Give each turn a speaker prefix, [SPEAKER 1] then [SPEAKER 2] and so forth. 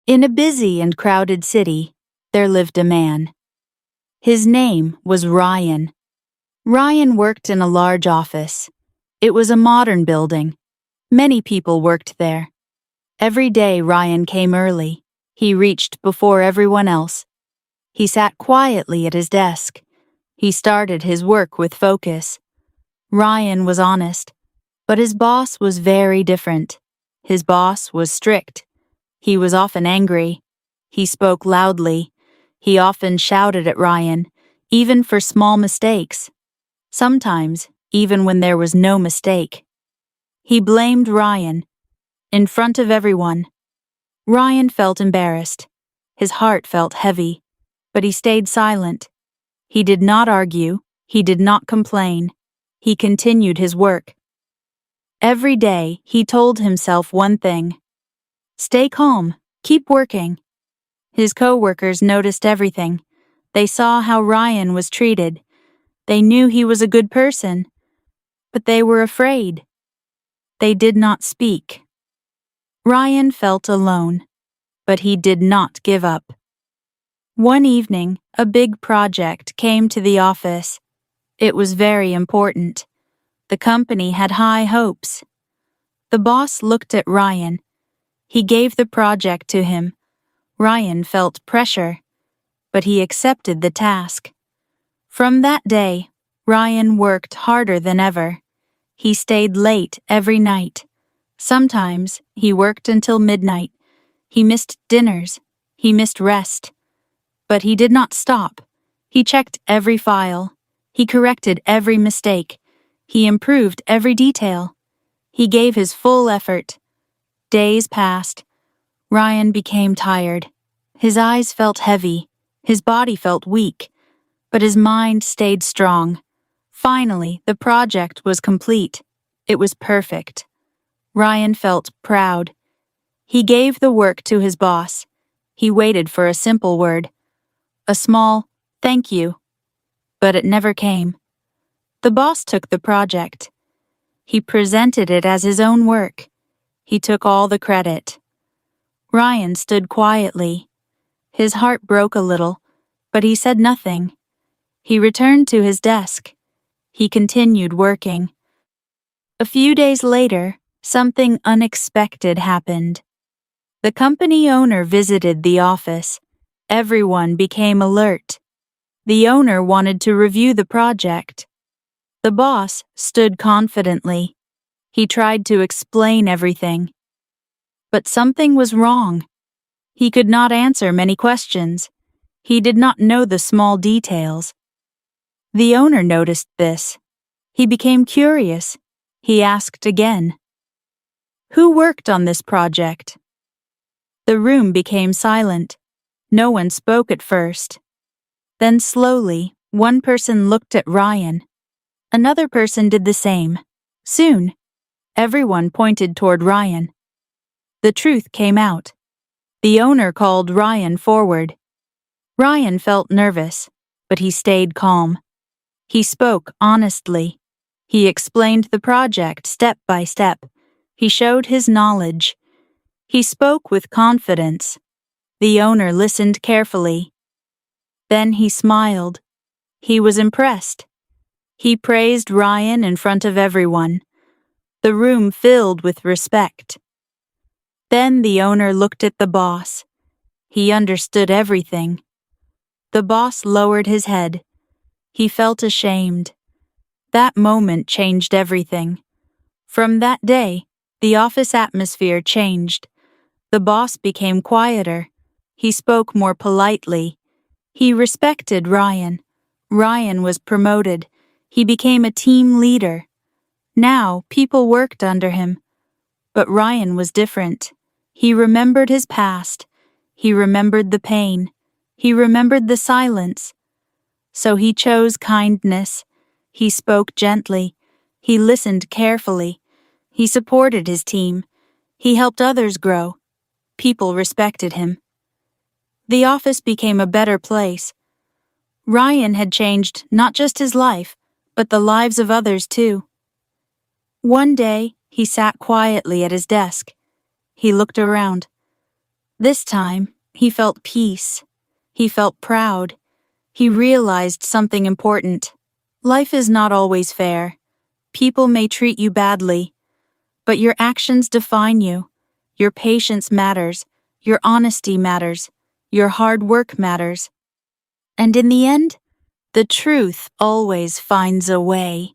[SPEAKER 1] In a busy and crowded city, there lived a man. His name was Ryan. Ryan worked in a large office. It was a modern building. Many people worked there. Every day Ryan came early. He reached before everyone else. He sat quietly at his desk. He started his work with focus. Ryan was honest, but his boss was very different. His boss was strict. He was often angry. He spoke loudly. He often shouted at Ryan, even for small mistakes. Sometimes, even when there was no mistake. He blamed Ryan in front of everyone. Ryan felt embarrassed. His heart felt heavy, but he stayed silent. He did not argue. He did not complain. He continued his work. Every day, he told himself one thing: stay calm, keep working. His co-workers noticed everything. They saw how Ryan was treated. They knew he was a good person, but they were afraid. They did not speak. Ryan felt alone, but he did not give up. One evening, a big project came to the office. It was very important. The company had high hopes. The boss looked at Ryan. He gave the project to him. Ryan felt pressure, but he accepted the task. From that day, Ryan worked harder than ever. He stayed late every night. Sometimes he worked until midnight. He missed dinners. He missed rest. But he did not stop. He checked every file. He corrected every mistake. He improved every detail. He gave his full effort. Days passed. Ryan became tired. His eyes felt heavy. His body felt weak. But his mind stayed strong. Finally, the project was complete. It was perfect. Ryan felt proud. He gave the work to his boss. He waited for a simple word. A small thank you. But it never came. The boss took the project. He presented it as his own work. He took all the credit. Ryan stood quietly. His heart broke a little, but he said nothing. He returned to his desk. He continued working. A few days later, something unexpected happened. The company owner visited the office. Everyone became alert. The owner wanted to review the project. The boss stood confidently. He tried to explain everything. But something was wrong. He could not answer many questions. He did not know the small details. The owner noticed this. He became curious. He asked again, "Who worked on this project?" The room became silent. No one spoke at first. Then slowly, one person looked at Ryan. Another person did the same. Soon, everyone pointed toward Ryan. The truth came out. The owner called Ryan forward. Ryan felt nervous, but he stayed calm. He spoke honestly. He explained the project step by step. He showed his knowledge. He spoke with confidence. The owner listened carefully. Then he smiled. He was impressed. He praised Ryan in front of everyone. The room filled with respect. Then the owner looked at the boss. He understood everything. The boss lowered his head. He felt ashamed. That moment changed everything. From that day, the office atmosphere changed. The boss became quieter. He spoke more politely. He respected Ryan. Ryan was promoted. He became a team leader. Now, people worked under him. But Ryan was different. He remembered his past. He remembered the pain. He remembered the silence. So he chose kindness. He spoke gently. He listened carefully. He supported his team. He helped others grow. People respected him. The office became a better place. Ryan had changed not just his life, but the lives of others too. One day, he sat quietly at his desk. He looked around. This time, he felt peace. He felt proud. He realized something important. Life is not always fair. People may treat you badly, but your actions define you. Your patience matters. Your honesty matters. Your hard work matters. And in the end, the truth always finds a way.